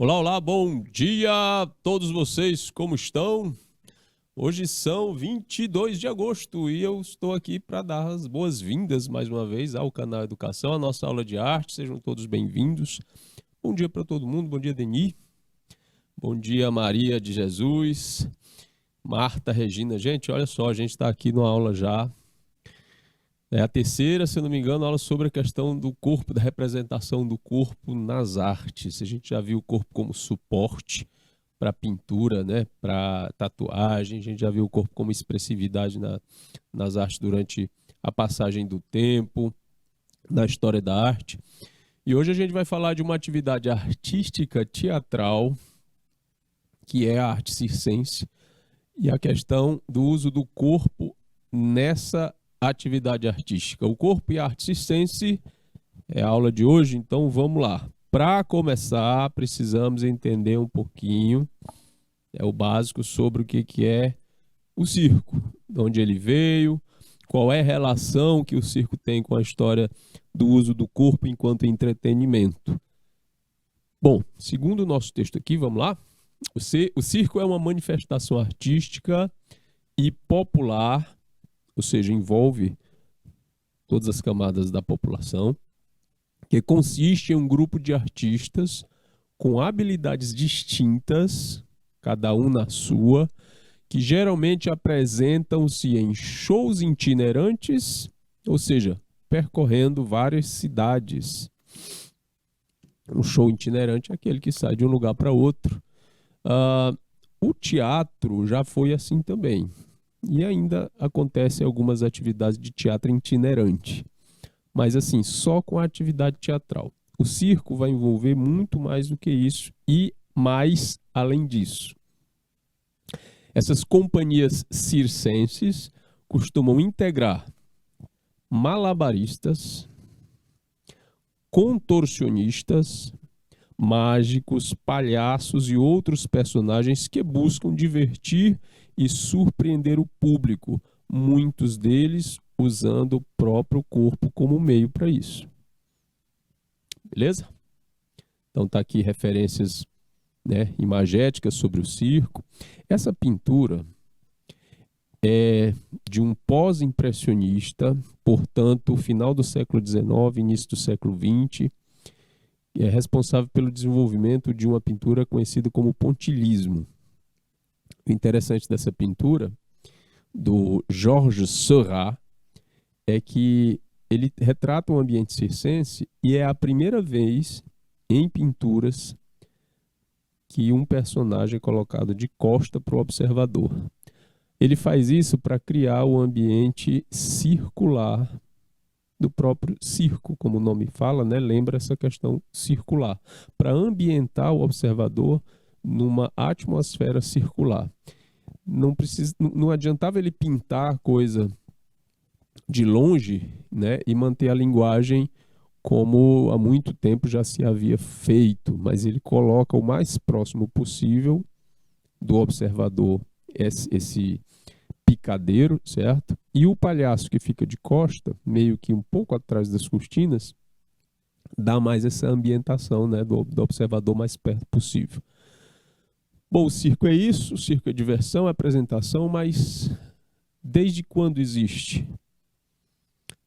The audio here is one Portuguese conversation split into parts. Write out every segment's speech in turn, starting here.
Olá, olá, bom dia a todos vocês, como estão? Hoje são 22 de agosto e eu estou aqui para dar as boas-vindas mais uma vez ao canal Educação, a nossa aula de arte. Sejam todos bem-vindos. Bom dia para todo mundo, bom dia, Deni. Bom dia, Maria de Jesus, Marta, Regina. Gente, olha só, a gente está aqui numa aula já. É a terceira, se eu não me engano, aula sobre a questão do corpo, da representação do corpo nas artes. A gente já viu o corpo como suporte para pintura, né, para tatuagem. A gente já viu o corpo como expressividade nas artes durante a passagem do tempo, na história da arte. E hoje a gente vai falar de uma atividade artística teatral, que é a arte circense, e a questão do uso do corpo nessa atividade artística. O corpo e a arte circense é a aula de hoje, então vamos lá. Para começar, precisamos entender um pouquinho, o básico sobre o que é o circo, de onde ele veio, qual é a relação que o circo tem com a história do uso do corpo enquanto entretenimento. Bom, segundo o nosso texto aqui, vamos lá? O circo é uma manifestação artística e popular, ou seja, envolve todas as camadas da população, que consiste em um grupo de artistas com habilidades distintas, cada um na sua, que geralmente apresentam-se em shows itinerantes, ou seja, percorrendo várias cidades. Um show itinerante é aquele que sai de um lugar para outro. O teatro já foi assim também. E ainda acontecem algumas atividades de teatro itinerante. Mas assim, só com a atividade teatral. O circo vai envolver muito mais do que isso e mais além disso. Essas companhias circenses costumam integrar malabaristas, contorcionistas, mágicos, palhaços e outros personagens que buscam divertir e surpreender o público, muitos deles usando o próprio corpo como meio para isso. Beleza? Então tá aqui referências, né, imagéticas sobre o circo. Essa pintura é de um pós-impressionista, portanto, final do século XIX, início do século XX, e é responsável pelo desenvolvimento de uma pintura conhecida como pontilhismo. O interessante dessa pintura, do Georges Seurat, é que ele retrata um ambiente circense e é a primeira vez em pinturas que um personagem é colocado de costa para o observador. Ele faz isso para criar o ambiente circular do próprio circo, como o nome fala, né? Lembra essa questão circular, para ambientar o observador numa atmosfera circular. Não adiantava ele pintar a coisa de longe, né, e manter a linguagem como há muito tempo já se havia feito, mas ele coloca o mais próximo possível do observador esse picadeiro, certo? E o palhaço que fica de costa, meio que um pouco atrás das cortinas, dá mais essa ambientação, né, do observador mais perto possível. Bom, o circo é isso, o circo é diversão, é apresentação, mas desde quando existe?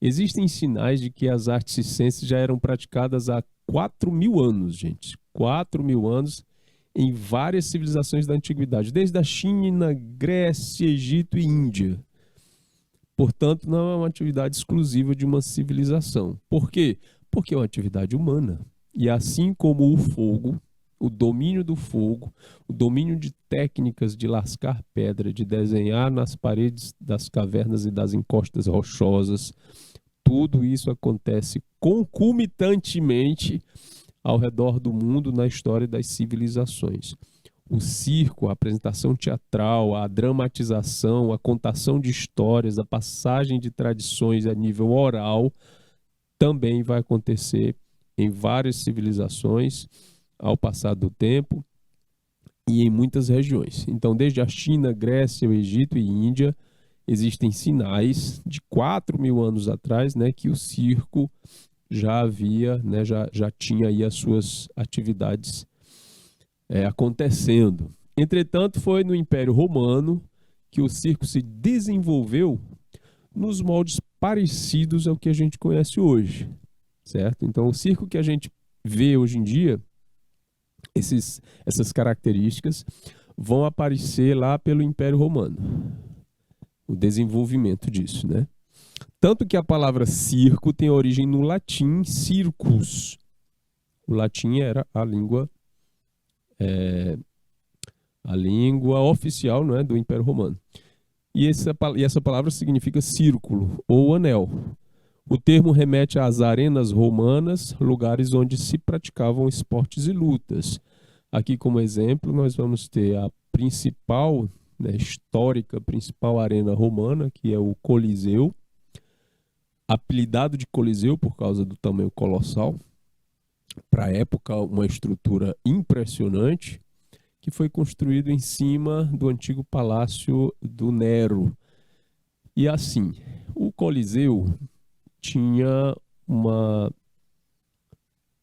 Existem sinais de que as artes circenses já eram praticadas há 4.000 anos, gente. 4.000 anos em várias civilizações da antiguidade, desde a China, Grécia, Egito e Índia. Portanto, não é uma atividade exclusiva de uma civilização. Por quê? Porque é uma atividade humana. E assim como o fogo, o domínio do fogo, o domínio de técnicas de lascar pedra, de desenhar nas paredes das cavernas e das encostas rochosas, tudo isso acontece concomitantemente ao redor do mundo na história das civilizações. O circo, a apresentação teatral, a dramatização, a contação de histórias, a passagem de tradições a nível oral, também vai acontecer em várias civilizações ao passar do tempo e em muitas regiões. Então, desde a China, Grécia, o Egito e Índia, existem sinais de 4.000 anos atrás, né, que o circo já havia, né, já tinha aí as suas atividades acontecendo. Entretanto, foi no Império Romano que o circo se desenvolveu nos moldes parecidos ao que a gente conhece hoje, certo? Então, o circo que a gente vê hoje em dia, essas características vão aparecer lá pelo Império Romano, o desenvolvimento disso, né? Tanto que a palavra circo tem origem no latim circus. O latim era a língua oficial, não é, do Império Romano. E essa palavra significa círculo ou anel. O termo remete às arenas romanas, lugares onde se praticavam esportes e lutas. Aqui, como exemplo, nós vamos ter a principal, né, histórica principal arena romana, que é o Coliseu, apelidado de Coliseu por causa do tamanho colossal. Para a época, uma estrutura impressionante, que foi construído em cima do antigo palácio do Nero. E assim, o Coliseu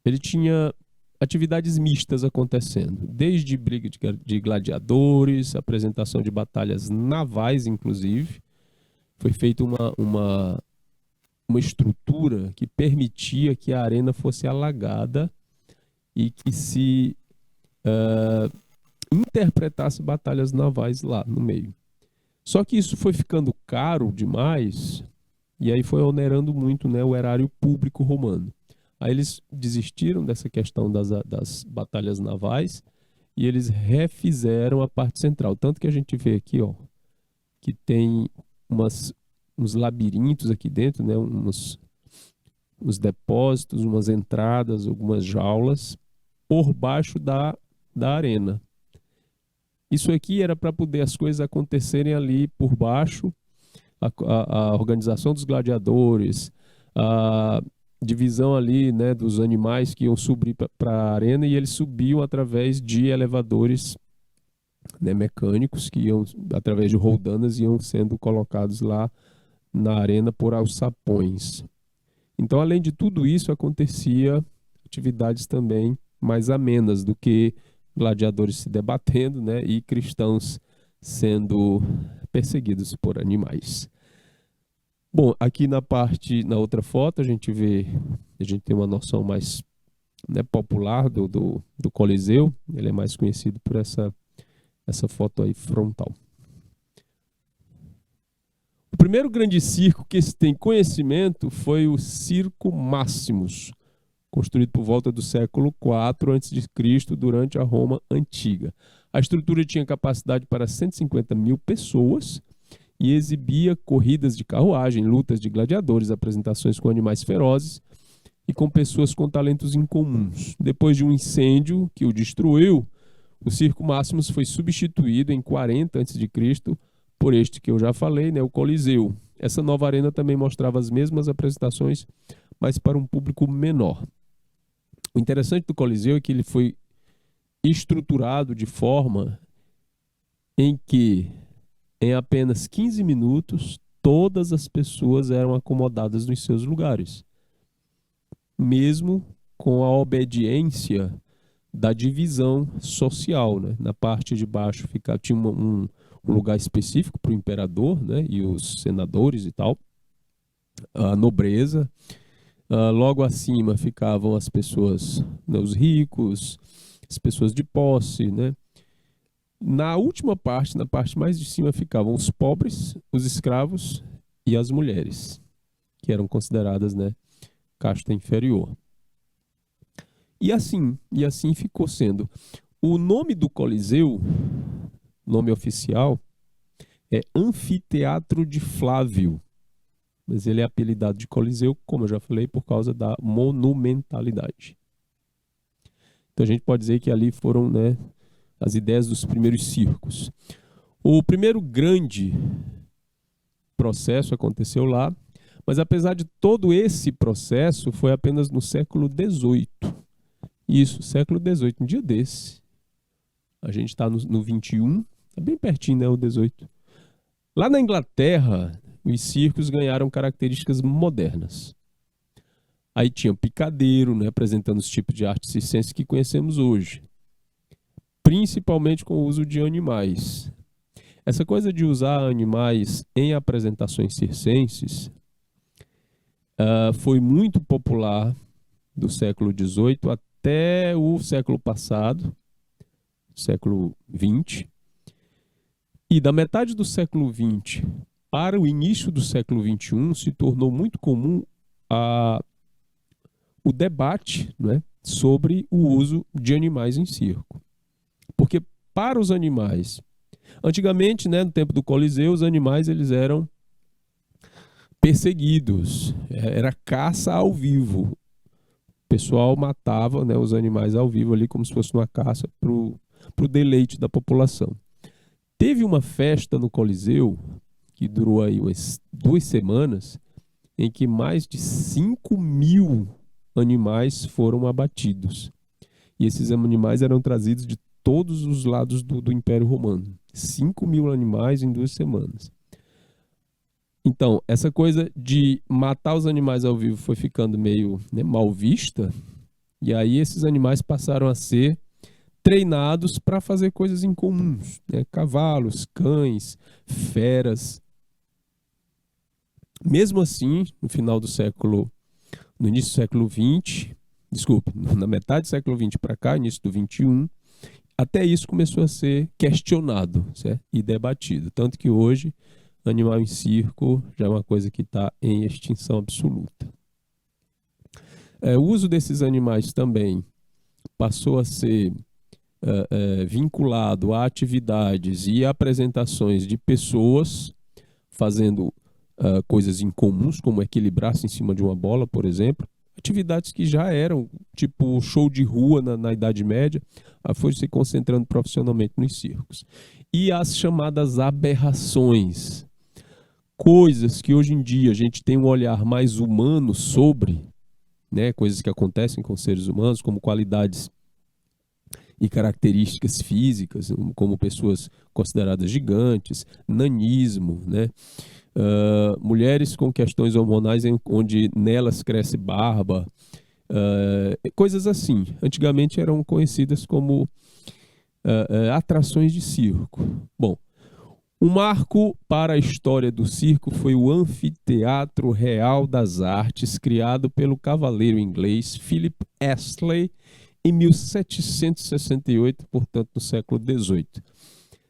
ele tinha atividades mistas acontecendo, desde briga de gladiadores, apresentação de batalhas navais, inclusive. Foi feita uma estrutura que permitia que a arena fosse alagada e que se interpretasse batalhas navais lá no meio. Só que isso foi ficando caro demais e aí foi onerando muito, né, o erário público romano. Aí eles desistiram dessa questão das batalhas navais e eles refizeram a parte central. Tanto que a gente vê aqui, ó, que tem uns labirintos aqui dentro, né, uns depósitos, umas entradas, algumas jaulas por baixo da arena. Isso aqui era para poder as coisas acontecerem ali por baixo, a organização dos gladiadores, a divisão ali, né, dos animais que iam subir para a arena, e eles subiam através de elevadores, né, mecânicos que iam, através de roldanas, iam sendo colocados lá na arena por alçapões. Então, além de tudo isso, acontecia atividades também mais amenas do que gladiadores se debatendo, né, e cristãos sendo perseguidos por animais. Bom, aqui na outra foto, a gente tem uma noção mais, né, popular do Coliseu. Ele é mais conhecido por essa foto aí frontal. O primeiro grande circo que se tem conhecimento foi o Circo Maximus, construído por volta do século IV a.C., durante a Roma Antiga. A estrutura tinha capacidade para 150 mil pessoas e exibia corridas de carruagem, lutas de gladiadores, apresentações com animais ferozes e com pessoas com talentos incomuns. Depois de um incêndio que o destruiu, o Circo Maximus foi substituído em 40 a.C. por este que eu já falei, né, o Coliseu. Essa nova arena também mostrava as mesmas apresentações, mas para um público menor. O interessante do Coliseu é que ele foi estruturado de forma em que, em apenas 15 minutos, todas as pessoas eram acomodadas nos seus lugares, mesmo com a obediência da divisão social, né? Na parte de baixo tinha um lugar específico para o imperador, né, e os senadores e tal, a nobreza. Logo acima ficavam as pessoas, né, os ricos, as pessoas de posse, né? Na última parte, na parte mais de cima, ficavam os pobres, os escravos e as mulheres, que eram consideradas, né, casta inferior. E assim ficou sendo. O nome do Coliseu, nome oficial, é Anfiteatro de Flávio, mas ele é apelidado de Coliseu, como eu já falei, por causa da monumentalidade. Então a gente pode dizer que ali foram, né, as ideias dos primeiros circos. O primeiro grande processo aconteceu lá, mas apesar de todo esse processo, foi apenas no século XVIII. Isso, século XVIII, um dia desse. A gente está no 21, está bem pertinho, né, o 18. Lá na Inglaterra, os circos ganharam características modernas. Aí tinha picadeiro, né, apresentando os tipos de arte circense que conhecemos hoje. principalmente com o uso de animais. Essa coisa de usar animais em apresentações circenses foi muito popular do século XVIII até o século passado, século XX. E da metade do século XX para o início do século XXI se tornou muito comum o debate, né, sobre o uso de animais em circo. Porque para os animais, antigamente, né, no tempo do Coliseu, os animais eles eram perseguidos, era caça ao vivo. O pessoal matava, né, os animais ao vivo ali como se fosse uma caça para o deleite da população. Teve uma festa no Coliseu que durou aí umas 2 semanas em que mais de 5.000 animais foram abatidos. E esses animais eram trazidos de todos os lados do Império Romano. 5.000 animais em 2 semanas. Então, essa coisa de matar os animais ao vivo foi ficando meio, né, mal vista. E aí esses animais passaram a ser treinados para fazer coisas incomuns, né? Cavalos, cães, feras. Mesmo assim, no início do século XX, na metade do século XX para cá, início do XXI, até isso começou a ser questionado, certo? E debatido. Tanto que hoje, animal em circo já é uma coisa que está em extinção absoluta. O uso desses animais também passou a ser vinculado a atividades e apresentações de pessoas fazendo coisas incomuns, como equilibrar-se em cima de uma bola, por exemplo. Atividades que já eram, tipo show de rua na Idade Média, foi se concentrando profissionalmente nos circos. E as chamadas aberrações, coisas que hoje em dia a gente tem um olhar mais humano sobre, né, coisas que acontecem com seres humanos, como qualidades e características físicas, como pessoas consideradas gigantes, nanismo, né? Mulheres com questões hormonais onde nelas cresce barba, coisas assim. Antigamente eram conhecidas como atrações de circo. Bom, um marco para a história do circo foi o Anfiteatro Real das Artes, criado pelo cavaleiro inglês Philip Astley em 1768, portanto no século XVIII.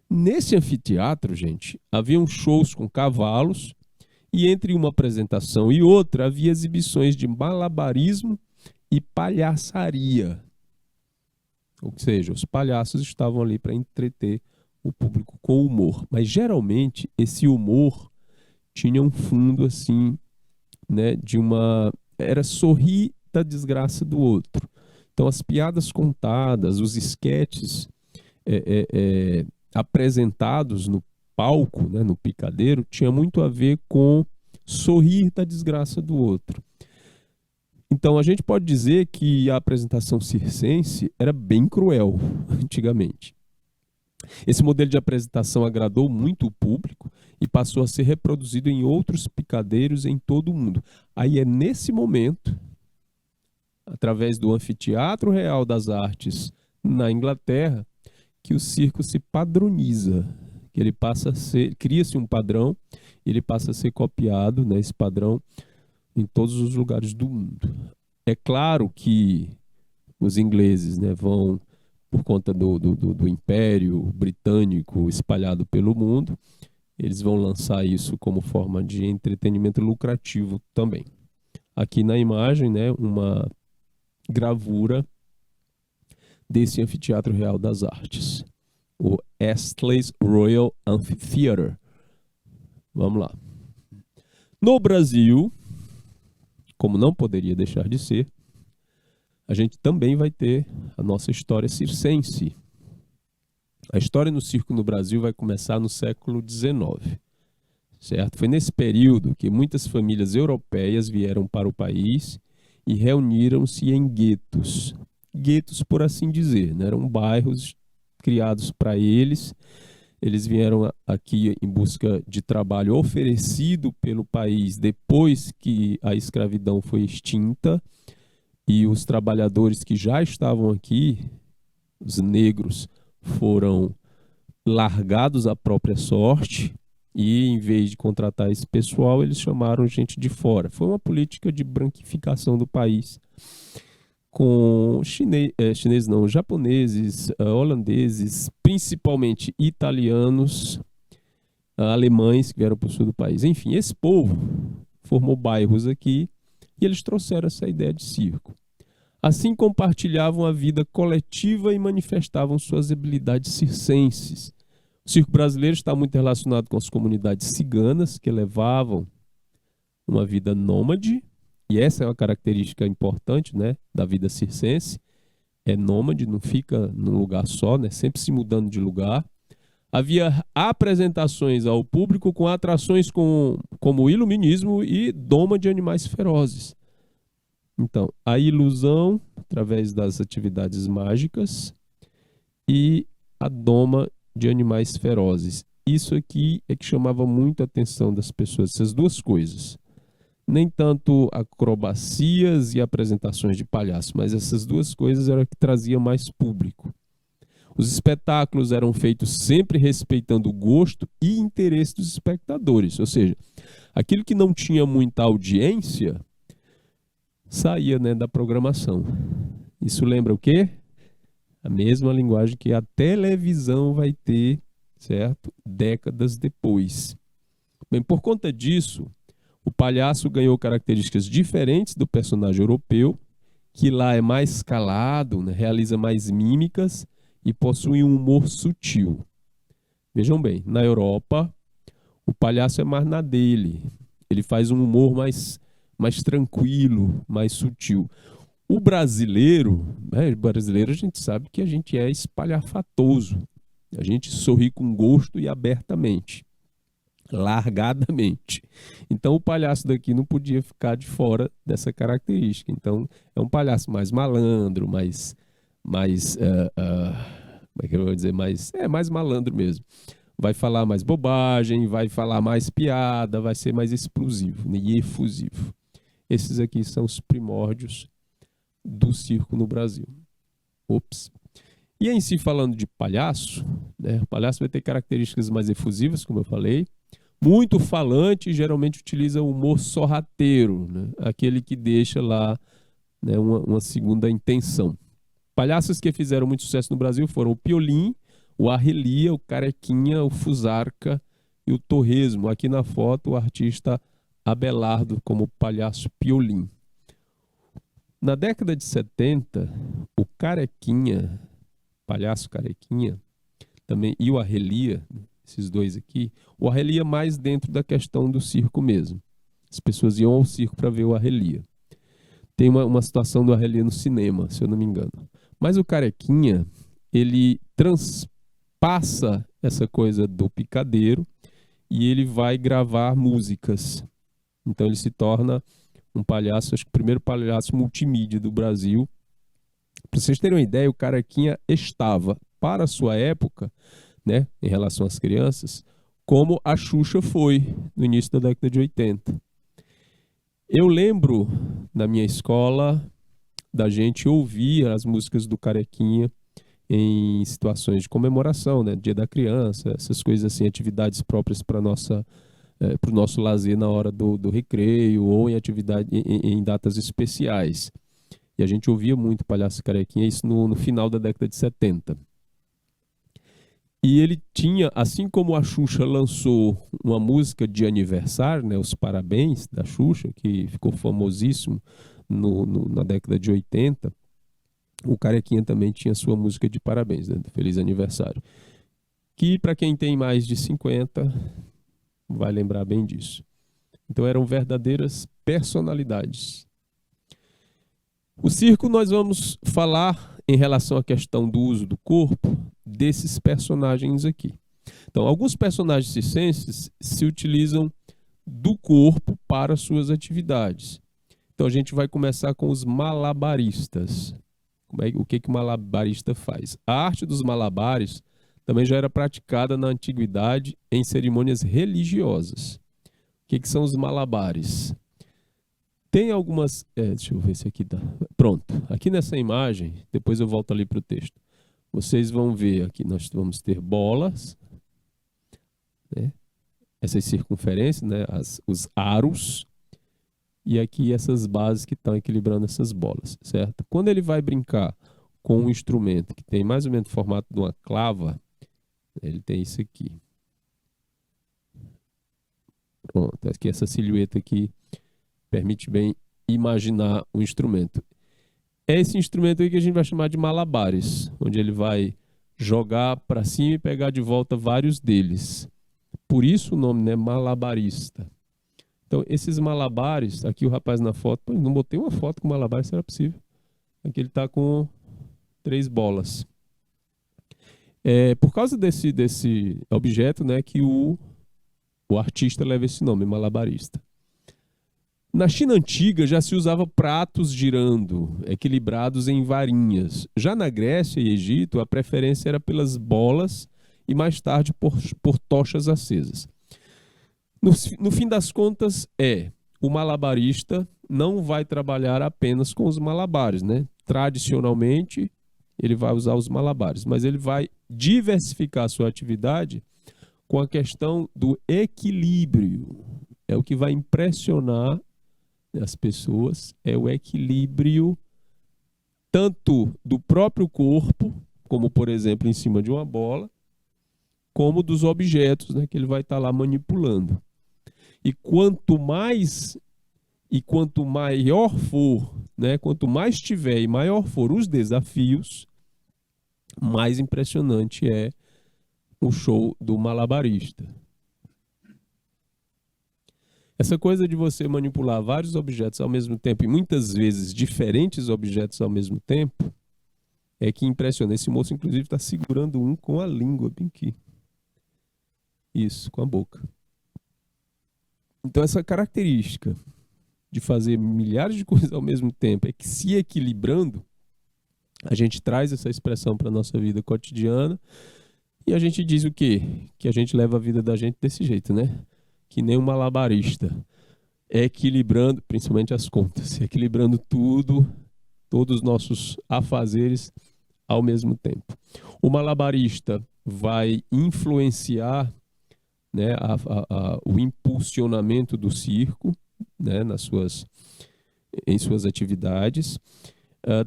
Nesse anfiteatro, gente, haviam shows com cavalos e entre uma apresentação e outra havia exibições de malabarismo e palhaçaria. Ou seja, os palhaços estavam ali para entreter o público com humor. Mas geralmente esse humor tinha um fundo assim, né, era sorrir da desgraça do outro. Então as piadas contadas, os esquetes apresentados no palco, né, no picadeiro, tinha muito a ver com sorrir da desgraça do outro. Então a gente pode dizer que a apresentação circense era bem cruel antigamente. Esse modelo de apresentação agradou muito o público e passou a ser reproduzido em outros picadeiros em todo o mundo. Aí é nesse momento, através do Anfiteatro Real das Artes na Inglaterra, que o circo se padroniza, que ele passa a ser, cria-se um padrão, ele passa a ser copiado, né, esse padrão, em todos os lugares do mundo. É claro que os ingleses, né, vão, por conta do Império Britânico espalhado pelo mundo, eles vão lançar isso como forma de entretenimento lucrativo também. Aqui na imagem, né, uma gravura desse Anfiteatro Real das Artes, o Astley's Royal Amphitheatre. Vamos lá. No Brasil, como não poderia deixar de ser, a gente também vai ter a nossa história circense. A história no circo no Brasil vai começar no século XIX, certo? Foi nesse período que muitas famílias europeias vieram para o país e reuniram-se em guetos. Guetos, por assim dizer, né? Eram bairros criados para eles. Eles vieram aqui em busca de trabalho oferecido pelo país depois que a escravidão foi extinta, e os trabalhadores que já estavam aqui, os negros, foram largados à própria sorte e, em vez de contratar esse pessoal, eles chamaram gente de fora. Foi uma política de branquificação do país, com chineses não, japoneses, holandeses, principalmente italianos, alemães que vieram para o sul do país. Enfim, esse povo formou bairros aqui e eles trouxeram essa ideia de circo. Assim compartilhavam a vida coletiva e manifestavam suas habilidades circenses. O circo brasileiro está muito relacionado com as comunidades ciganas, que levavam uma vida nômade, e essa é uma característica importante, né, da vida circense. É nômade, não fica num lugar só, né, sempre se mudando de lugar. Havia apresentações ao público com atrações como iluminismo e doma de animais ferozes. Então, a ilusão através das atividades mágicas e a doma de animais ferozes. Isso aqui é que chamava muito a atenção das pessoas, essas duas coisas. Nem tanto acrobacias e apresentações de palhaço, mas essas duas coisas eram que traziam mais público. Os espetáculos eram feitos sempre respeitando o gosto e interesse dos espectadores, ou seja, aquilo que não tinha muita audiência saía, né, da programação. Isso lembra o quê? A mesma linguagem que a televisão vai ter, certo? Décadas depois. Bem, por conta disso, o palhaço ganhou características diferentes do personagem europeu, que lá é mais calado, né, realiza mais mímicas e possui um humor sutil. Vejam bem, na Europa, o palhaço é mais na dele. Ele faz um humor mais tranquilo, mais sutil. O brasileiro, a gente sabe que a gente é espalhafatoso. A gente sorri com gosto e abertamente, largadamente. Então o palhaço daqui não podia ficar de fora dessa característica. Então é um palhaço mais malandro, como é que eu vou dizer, mais malandro mesmo. Vai falar mais bobagem, vai falar mais piada, vai ser mais explosivo, né, e efusivo. Esses aqui são os primórdios do circo no Brasil. Ops. E em si, falando de palhaço, né, o palhaço vai ter características mais efusivas, como eu falei, muito falante e geralmente utiliza o humor sorrateiro, né, aquele que deixa lá, né, uma segunda intenção. Palhaços que fizeram muito sucesso no Brasil foram o Piolim, o Arrelia, o Carequinha, o Fusarca e o Torresmo. Aqui na foto, o artista Abelardo como palhaço Piolim. Na década de 70, o Carequinha, palhaço Carequinha, também, e o Arrelia, esses dois aqui, o Arrelia mais dentro da questão do circo mesmo. As pessoas iam ao circo para ver o Arrelia. Tem uma situação do Arrelia no cinema, se eu não me engano. Mas o Carequinha, ele transpassa essa coisa do picadeiro e ele vai gravar músicas. Então ele se torna um palhaço, acho que o primeiro palhaço multimídia do Brasil. Para vocês terem uma ideia, o Carequinha estava, para a sua época, né, em relação às crianças, como a Xuxa foi no início da década de 80. Eu lembro, na minha escola, da gente ouvir as músicas do Carequinha em situações de comemoração, né, Dia da Criança, essas coisas assim, atividades próprias para o nosso lazer na hora do recreio ou em em datas especiais. E a gente ouvia muito Palhaço Carequinha, isso no final da década de 70. E ele tinha, assim como a Xuxa lançou uma música de aniversário, né, os Parabéns da Xuxa, que ficou famosíssimo na década de 80, o Carequinha também tinha sua música de parabéns, né, do Feliz Aniversário. Que, para quem tem mais de 50, vai lembrar bem disso. Então eram verdadeiras personalidades. O circo, nós vamos falar em relação à questão do uso do corpo desses personagens aqui. Então, alguns personagens circenses se utilizam do corpo para suas atividades. Então, a gente vai começar com os malabaristas. O que o malabarista faz? A arte dos malabares também já era praticada na antiguidade em cerimônias religiosas. O que são os malabares? Tem algumas... deixa eu ver se aqui dá. Pronto. Aqui nessa imagem, depois eu volto ali para o texto. Vocês vão ver aqui, nós vamos ter bolas, né? Essas circunferências, né? Os aros, e aqui essas bases que estão equilibrando essas bolas, certo? Quando ele vai brincar com um instrumento que tem mais ou menos o formato de uma clava, ele tem isso aqui. Pronto, aqui essa silhueta aqui permite bem imaginar o instrumento. É esse instrumento aí que a gente vai chamar de malabares, onde ele vai jogar para cima e pegar de volta vários deles. Por isso o nome, né, malabarista. Então, esses malabares, aqui o rapaz na foto, não botei uma foto com malabares, será possível. Aqui ele está com 3 bolas. Por causa desse objeto, né, que o artista leva esse nome, malabarista. Na China antiga já se usava pratos girando, equilibrados em varinhas. Já na Grécia e Egito, a preferência era pelas bolas e mais tarde por tochas acesas. No fim das contas, o malabarista não vai trabalhar apenas com os malabares, né? Tradicionalmente, ele vai usar os malabares, mas ele vai diversificar a sua atividade com a questão do equilíbrio. É o que vai impressionar as pessoas, é o equilíbrio tanto do próprio corpo, como por exemplo em cima de uma bola, como dos objetos, né, que ele vai estar lá manipulando. E quanto maior for, né, quanto mais tiver e maior for os desafios, mais impressionante é o show do malabarista. Essa coisa de você manipular vários objetos ao mesmo tempo, e muitas vezes diferentes objetos ao mesmo tempo, é que impressiona. Esse moço, inclusive, está segurando um com a língua, bem aqui. Isso, com a boca. Então, essa característica de fazer milhares de coisas ao mesmo tempo, é que se equilibrando, a gente traz essa expressão para a nossa vida cotidiana, e a gente diz o quê? Que a gente leva a vida da gente desse jeito, né? Que nem um malabarista, equilibrando, principalmente as contas, equilibrando tudo, todos os nossos afazeres ao mesmo tempo. O malabarista vai influenciar, né, o impulsionamento do circo, né, em suas atividades,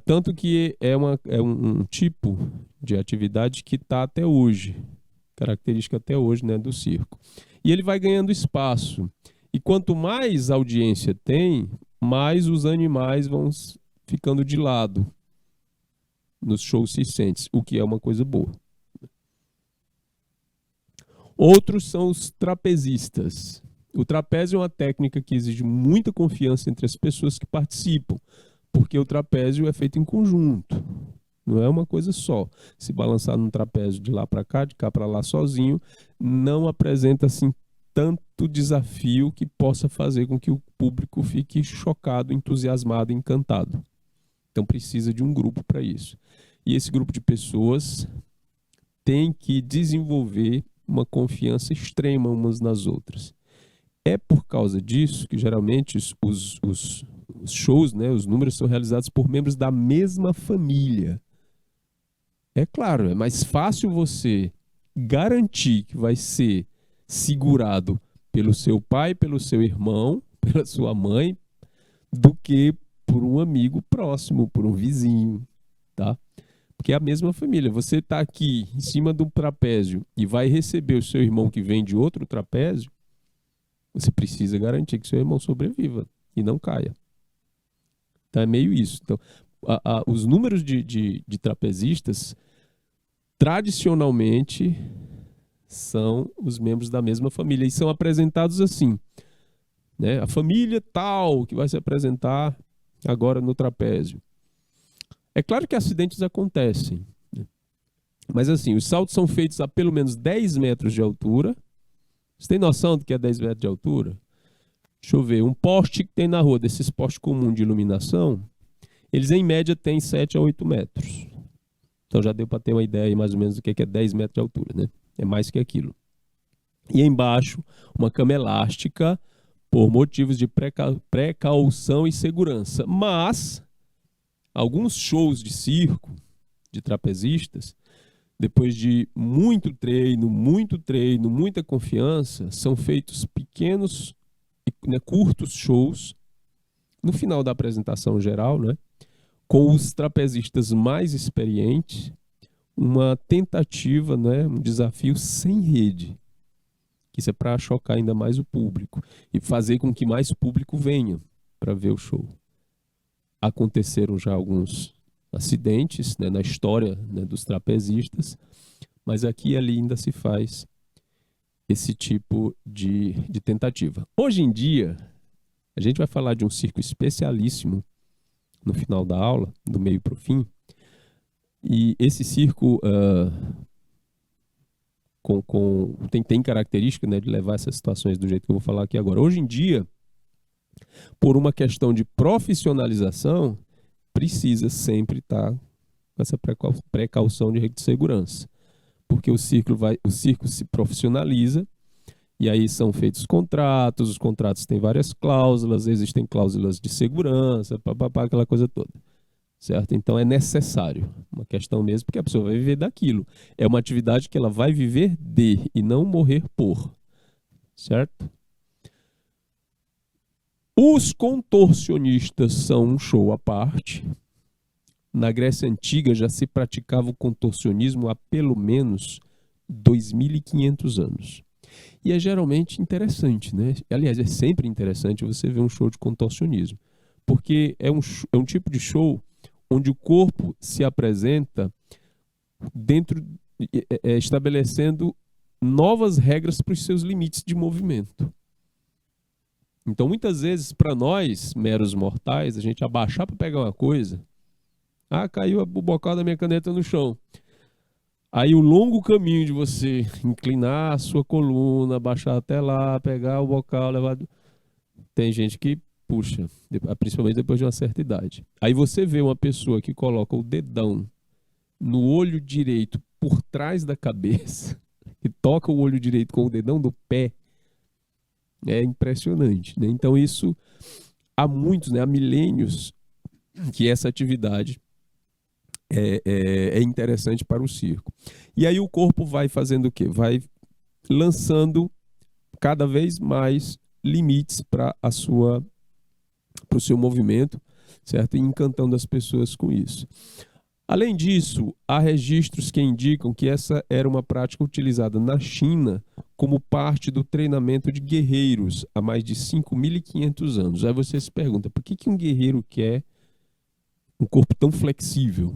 tanto que é um tipo de atividade que está até hoje, característica até hoje, né, do circo. E ele vai ganhando espaço. E quanto mais audiência tem, mais os animais vão ficando de lado nos shows circenses, o que é uma coisa boa. Outros são os trapezistas. O trapézio é uma técnica que exige muita confiança entre as pessoas que participam, porque o trapézio é feito em conjunto, não é uma coisa só. Se balançar num trapézio de lá para cá, de cá para lá sozinho, não apresenta assim tanto desafio que possa fazer com que o público fique chocado, entusiasmado, encantado. Então precisa de um grupo para isso. E esse grupo de pessoas tem que desenvolver uma confiança extrema umas nas outras. É por causa disso que geralmente os shows, né, os números são realizados por membros da mesma família. É claro, é mais fácil você garantir que vai ser segurado pelo seu pai, pelo seu irmão, pela sua mãe, do que por um amigo próximo, por um vizinho, tá? Porque é a mesma família. Você está aqui em cima do trapézio e vai receber o seu irmão que vem de outro trapézio, você precisa garantir que seu irmão sobreviva e não caia. Então é meio isso. Então, os números de trapezistas, tradicionalmente, são os membros da mesma família e são apresentados assim, né? A família tal que vai se apresentar agora no trapézio. É claro que acidentes acontecem, né? Mas assim, os saltos são feitos a pelo menos 10 metros de altura. Você tem noção do que é 10 metros de altura? Deixa eu ver, um poste que tem na rua, desses postes comuns de iluminação, eles em média têm 7 a 8 metros. Então já deu para ter uma ideia aí mais ou menos do que é 10 metros de altura, né? É mais que aquilo. E embaixo, uma cama elástica por motivos de precaução e segurança. Mas alguns shows de circo, de trapezistas, depois de muito treino, muita confiança, são feitos pequenos, né, curtos shows no final da apresentação geral, né, com os trapezistas mais experientes, uma tentativa, né, um desafio sem rede. Isso é para chocar ainda mais o público e fazer com que mais público venha para ver o show. Aconteceram já alguns acidentes, né, na história, né, dos trapezistas, mas aqui e ali ainda se faz esse tipo de tentativa. Hoje em dia, a gente vai falar de um circo especialíssimo no final da aula, do meio para o fim, e esse circo tem característica, né, de levar essas situações do jeito que eu vou falar aqui agora. Hoje em dia, por uma questão de profissionalização, precisa sempre estar com essa precaução de regra de segurança, porque o circo se profissionaliza e aí são feitos contratos, os contratos têm várias cláusulas, existem cláusulas de segurança, papapá, aquela coisa toda, certo? Então é necessário, uma questão mesmo, porque a pessoa vai viver daquilo. É uma atividade que ela vai viver de e não morrer por, certo? Os contorcionistas são um show à parte. Na Grécia Antiga já se praticava o contorcionismo há pelo menos 2.500 anos. E é geralmente interessante, né? Aliás, é sempre interessante você ver um show de contorcionismo, porque é um tipo de show onde o corpo se apresenta dentro, estabelecendo novas regras para os seus limites de movimento. Então, muitas vezes, para nós, meros mortais, a gente abaixar para pegar uma coisa, caiu o bocal da minha caneta no chão. Aí o longo caminho de você inclinar a sua coluna, baixar até lá, pegar o bocal, levar... Tem gente que puxa, principalmente depois de uma certa idade. Aí você vê uma pessoa que coloca o dedão no olho direito por trás da cabeça, que toca o olho direito com o dedão do pé, é impressionante, né? Então isso, há muitos, né, há milênios, que essa atividade é interessante para o circo. E aí o corpo vai fazendo o quê? Vai lançando cada vez mais limites para o seu movimento, certo? E encantando as pessoas com isso. Além disso, há registros que indicam que essa era uma prática utilizada na China como parte do treinamento de guerreiros há mais de 5.500 anos. Aí você se pergunta, por que um guerreiro quer um corpo tão flexível?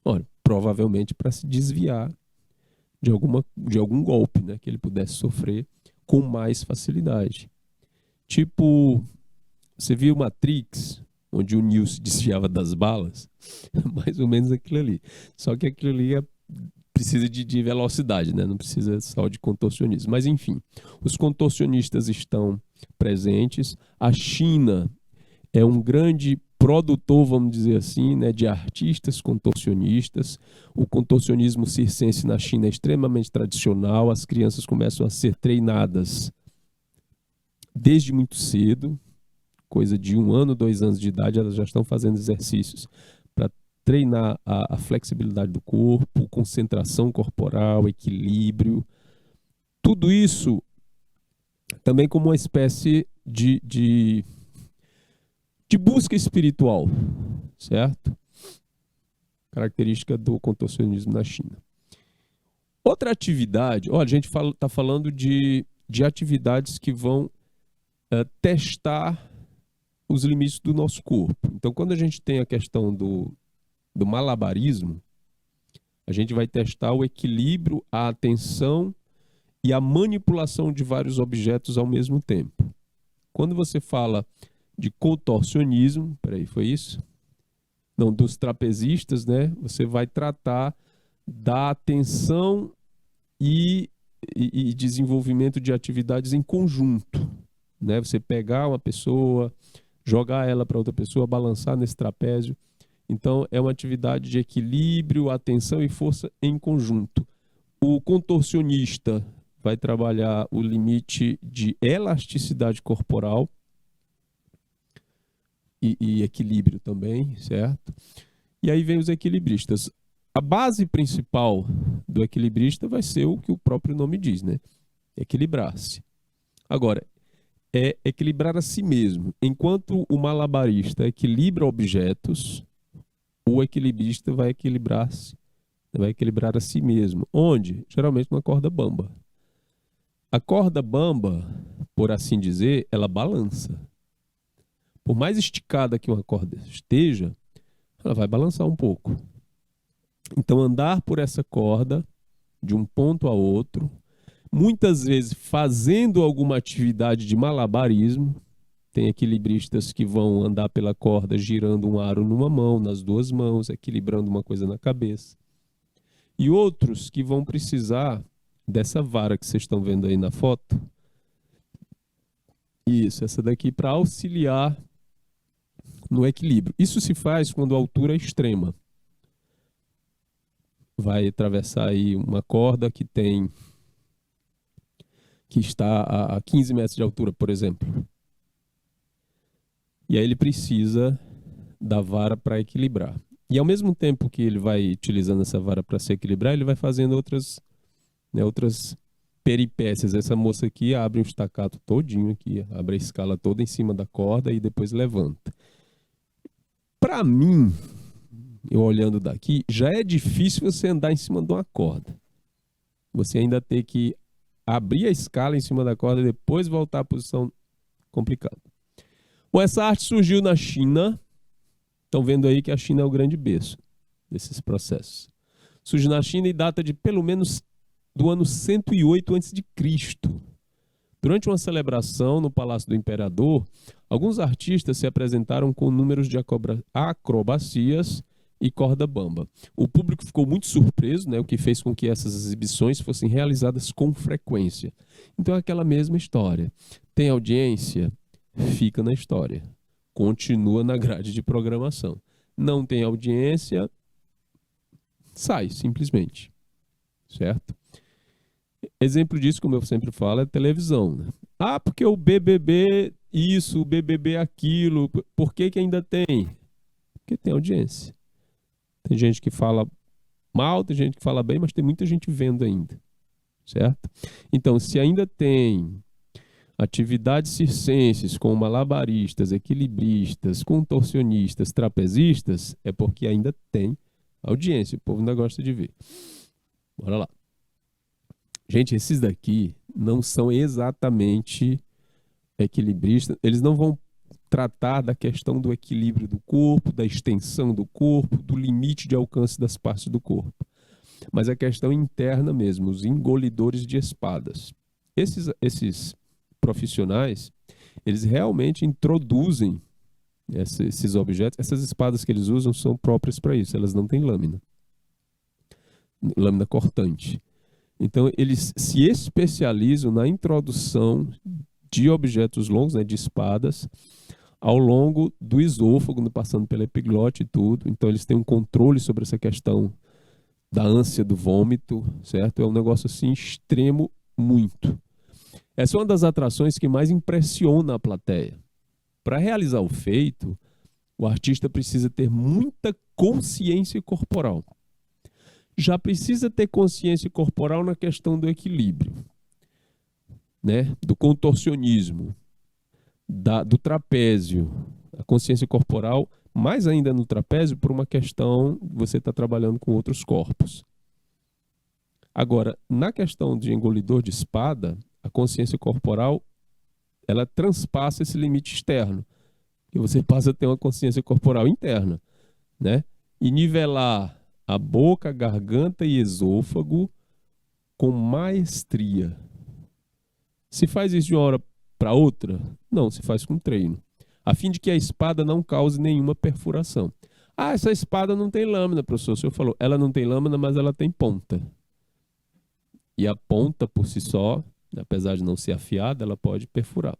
Ora, provavelmente para se desviar de algum golpe, né, que ele pudesse sofrer com mais facilidade. Tipo, você viu Matrix, onde o Neo se desviava das balas? Mais ou menos aquilo ali. Só que aquilo ali precisa de velocidade, né? Não precisa só de contorcionismo. Mas, enfim, os contorcionistas estão presentes. A China é um grande produtor, vamos dizer assim, né, de artistas contorcionistas. O contorcionismo circense na China é extremamente tradicional. As crianças começam a ser treinadas desde muito cedo, coisa de 1 ano, 2 anos de idade, elas já estão fazendo exercícios para treinar a flexibilidade do corpo, concentração corporal, equilíbrio. Tudo isso também como uma espécie de busca espiritual, certo? Característica do contorcionismo na China. Outra atividade, olha, a gente está falando de atividades que vão testar os limites do nosso corpo. Então, quando a gente tem a questão do malabarismo, a gente vai testar o equilíbrio, a atenção e a manipulação de vários objetos ao mesmo tempo. Quando você fala de contorcionismo, peraí, foi isso? Não, dos trapezistas, né? Você vai tratar da atenção e desenvolvimento de atividades em conjunto, né? Você pegar uma pessoa, jogar ela para outra pessoa, balançar nesse trapézio. Então, é uma atividade de equilíbrio, atenção e força em conjunto. O contorcionista vai trabalhar o limite de elasticidade corporal e equilíbrio também, certo? E aí vem os equilibristas. a base principal do equilibrista vai ser o que o próprio nome diz, né? Equilibrar-se. Agora, é equilibrar a si mesmo. Enquanto o malabarista equilibra objetos, o equilibrista vai equilibrar-se, vai equilibrar a si mesmo. Onde? Geralmente numa corda bamba. A corda bamba, por assim dizer, ela balança. Por mais esticada que uma corda esteja, ela vai balançar um pouco. Então, andar por essa corda, de um ponto a outro, muitas vezes fazendo alguma atividade de malabarismo. Tem equilibristas que vão andar pela corda girando um aro numa mão, nas duas mãos, equilibrando uma coisa na cabeça. E outros que vão precisar dessa vara que vocês estão vendo aí na foto. Isso, essa daqui para auxiliar no equilíbrio. Isso se faz quando a altura é extrema. Vai atravessar aí uma corda que está a 15 metros de altura, por exemplo. E aí ele precisa da vara para equilibrar. E ao mesmo tempo que ele vai utilizando essa vara para se equilibrar, ele vai fazendo outras peripécias. Essa moça aqui abre um estacato todinho aqui, abre a escala toda em cima da corda e depois levanta. Para mim, eu olhando daqui, já é difícil você andar em cima de uma corda. Você ainda tem que abrir a escala em cima da corda e depois voltar à posição complicada. Bom, essa arte surgiu na China. Estão vendo aí que a China é o grande berço desses processos. Surgiu na China e data de pelo menos do ano 108 a.C. Durante uma celebração no Palácio do Imperador, alguns artistas se apresentaram com números de acrobacias e corda bamba. O público ficou muito surpreso, né, o que fez com que essas exibições fossem realizadas com frequência. Então é aquela mesma história. Tem audiência? Fica na história. Continua na grade de programação. Não tem audiência? Sai, simplesmente. Certo? Exemplo disso, como eu sempre falo, é televisão. Né? Ah, porque o BBB isso, o BBB aquilo. Por que ainda tem? Porque tem audiência. Tem gente que fala mal, tem gente que fala bem, mas tem muita gente vendo ainda. Certo? Então, se ainda tem atividades circenses com malabaristas, equilibristas, contorcionistas, trapezistas, é porque ainda tem audiência. O povo ainda gosta de ver. Bora lá. Gente, esses daqui não são exatamente equilibristas. Eles não vão tratar da questão do equilíbrio do corpo, da extensão do corpo, do limite de alcance das partes do corpo. Mas a questão interna mesmo, os engolidores de espadas. Esses profissionais, eles realmente introduzem esses objetos. Essas espadas que eles usam são próprias para isso, elas não têm lâmina cortante. Então, eles se especializam na introdução de objetos longos, né, de espadas, ao longo do esôfago, passando pela epiglote e tudo. Então, eles têm um controle sobre essa questão da ânsia do vômito, certo? É um negócio assim extremo muito. Essa é uma das atrações que mais impressiona a plateia. Para realizar o feito, o artista precisa ter muita consciência corporal. Já precisa ter consciência corporal na questão do equilíbrio, né? Do contorcionismo, do trapézio. A consciência corporal, mais ainda no trapézio, por uma questão de você estar trabalhando com outros corpos. Agora, na questão de engolidor de espada, a consciência corporal, ela transpassa esse limite externo. E você passa a ter uma consciência corporal interna, né? E nivelar a boca, garganta e esôfago com maestria. Se faz isso de uma hora para outra? Não, se faz com treino. A fim de que a espada não cause nenhuma perfuração. Ah, essa espada não tem lâmina, professor. O senhor falou, ela não tem lâmina, mas ela tem ponta. E a ponta, por si só, apesar de não ser afiada, ela pode perfurar.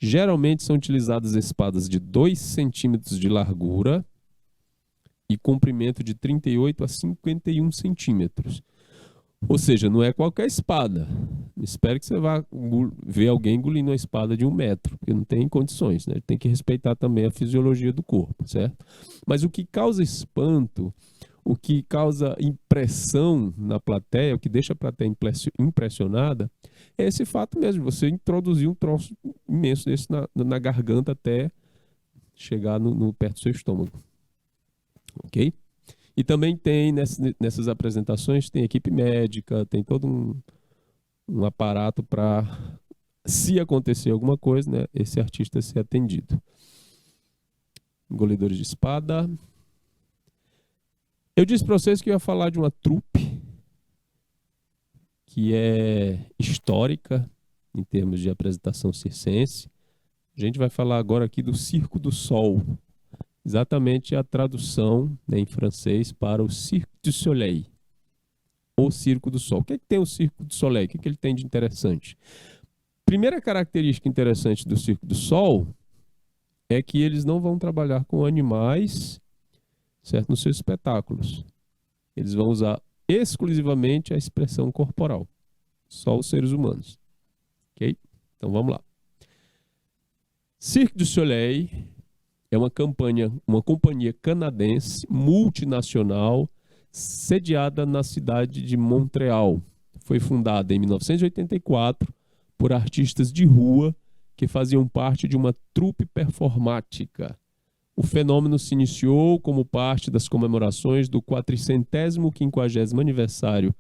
Geralmente são utilizadas espadas de 2 centímetros de largura e comprimento de 38 a 51 centímetros. Ou seja, não é qualquer espada. Espero que você vá ver alguém engolindo uma espada de 1 metro, porque não tem condições, né? Tem que respeitar também a fisiologia do corpo, certo? Mas o que causa espanto, o que causa impressão na plateia, o que deixa a plateia impressionada, é esse fato mesmo, você introduzir um troço imenso desse na garganta até chegar perto do seu estômago. Ok? E também tem, nessas apresentações, tem equipe médica, tem todo um aparato para, se acontecer alguma coisa, né, esse artista ser atendido. Engolidores de espada. Eu disse para vocês que eu ia falar de uma trupe que é histórica em termos de apresentação circense. A gente vai falar agora aqui do Circo do Sol. Exatamente a tradução, né, em francês para o Cirque du Soleil, ou Circo do Sol. O que é que tem o Circo do Soleil? O que é que ele tem de interessante? Primeira característica interessante do Circo do Sol é que eles não vão trabalhar com animais, certo, nos seus espetáculos. Eles vão usar exclusivamente a expressão corporal. Só os seres humanos. Ok? Então vamos lá. Cirque du Soleil é uma companhia canadense multinacional sediada na cidade de Montreal. Foi fundada em 1984 por artistas de rua que faziam parte de uma trupe performática. O fenômeno se iniciou como parte das comemorações do 450º aniversário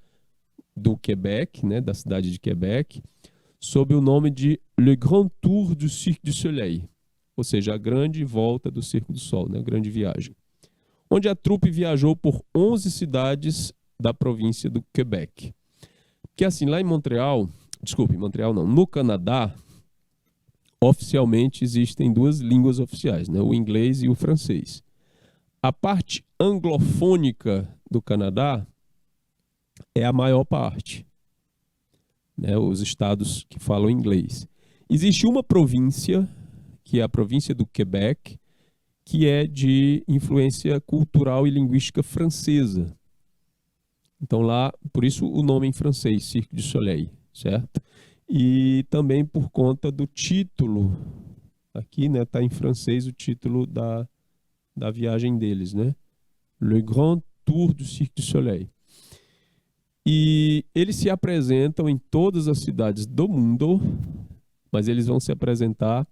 do Quebec, né, da cidade de Quebec, sob o nome de Le Grand Tour du Cirque du Soleil, ou seja, a grande volta do Circo do Sol, né, a grande viagem, onde a trupe viajou por 11 cidades da província do Quebec. Porque assim, lá em Montreal não, no Canadá, oficialmente existem duas línguas oficiais, né, o inglês e o francês. A parte anglofônica do Canadá é a maior parte, né, os estados que falam inglês. Existe uma província, que é a província do Quebec, que é de influência cultural e linguística francesa. Então lá, por isso o nome em francês, Cirque du Soleil, certo? E também por conta do título, aqui, né, tá em francês o título da viagem deles, né? Le Grand Tour du Cirque du Soleil. E eles se apresentam em todas as cidades do mundo, mas eles vão se apresentar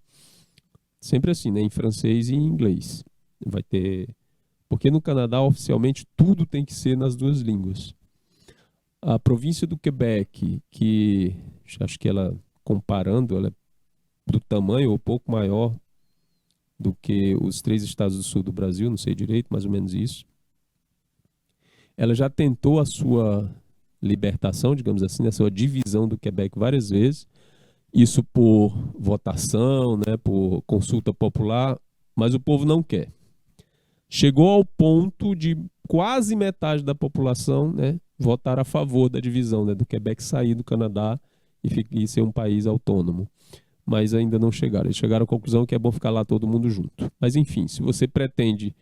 sempre assim, né, em francês e em inglês. Vai ter, porque no Canadá oficialmente tudo tem que ser nas duas línguas. A província do Quebec, que acho que ela, comparando, ela é do tamanho ou pouco maior do que os 3 estados do sul do Brasil, não sei direito, mais ou menos isso. Ela já tentou a sua libertação, digamos assim, a sua divisão do Quebec várias vezes, isso por votação, né, por consulta popular, mas o povo não quer. Chegou ao ponto de quase metade da população, né, votar a favor da divisão, né, do Quebec sair do Canadá e ser um país autônomo. Mas ainda não chegaram. Eles chegaram à conclusão que é bom ficar lá todo mundo junto. Mas enfim, se você pretende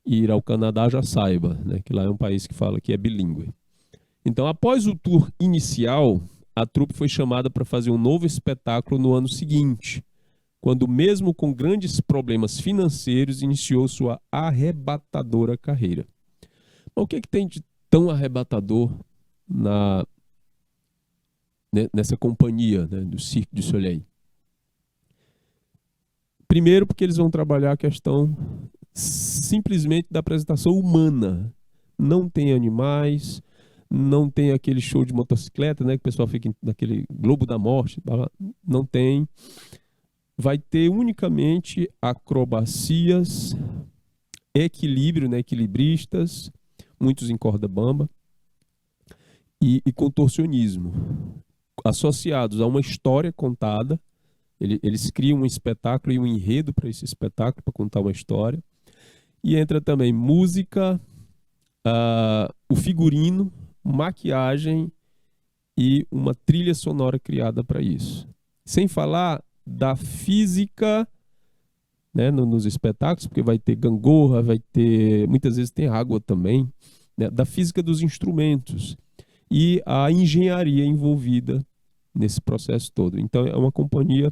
ir ao Canadá, já saiba, né, que lá é um país que fala que é bilíngue. Então, após o tour inicial, a trupe foi chamada para fazer um novo espetáculo no ano seguinte, quando, mesmo com grandes problemas financeiros, iniciou sua arrebatadora carreira. Mas o que tem de tão arrebatador nessa companhia, né, do Cirque du Soleil? Primeiro, porque eles vão trabalhar a questão simplesmente da apresentação humana. Não tem animais, não tem aquele show de motocicleta, né, que o pessoal fica naquele Globo da Morte, não tem. Vai ter unicamente acrobacias, equilíbrio, né, equilibristas, muitos em corda bamba, e contorcionismo, associados a uma história contada. Eles criam um espetáculo e um enredo para esse espetáculo, para contar uma história. E entra também música, o figurino, maquiagem e uma trilha sonora criada para isso. Sem falar da física, né, nos espetáculos, porque vai ter gangorra, vai ter, muitas vezes tem água também, né, da física dos instrumentos e a engenharia envolvida nesse processo todo. Então é uma companhia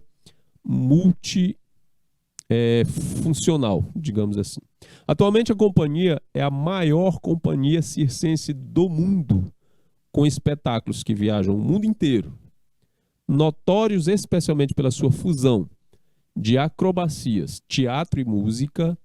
funcional, digamos assim. Atualmente a companhia é a maior companhia circense do mundo, com espetáculos que viajam o mundo inteiro, notórios especialmente pela sua fusão de acrobacias, teatro e música.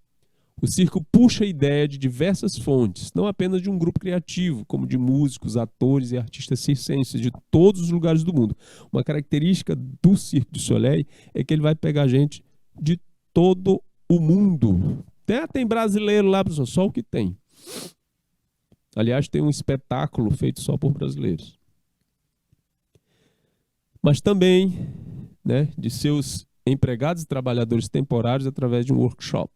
O circo puxa a ideia de diversas fontes, não apenas de um grupo criativo, como de músicos, atores e artistas circenses de todos os lugares do mundo. Uma característica do Cirque du Soleil é que ele vai pegar gente de todo o mundo. Tem brasileiro lá, só o que tem. Aliás, tem um espetáculo feito só por brasileiros. Mas também, né, de seus empregados e trabalhadores temporários através de um workshop.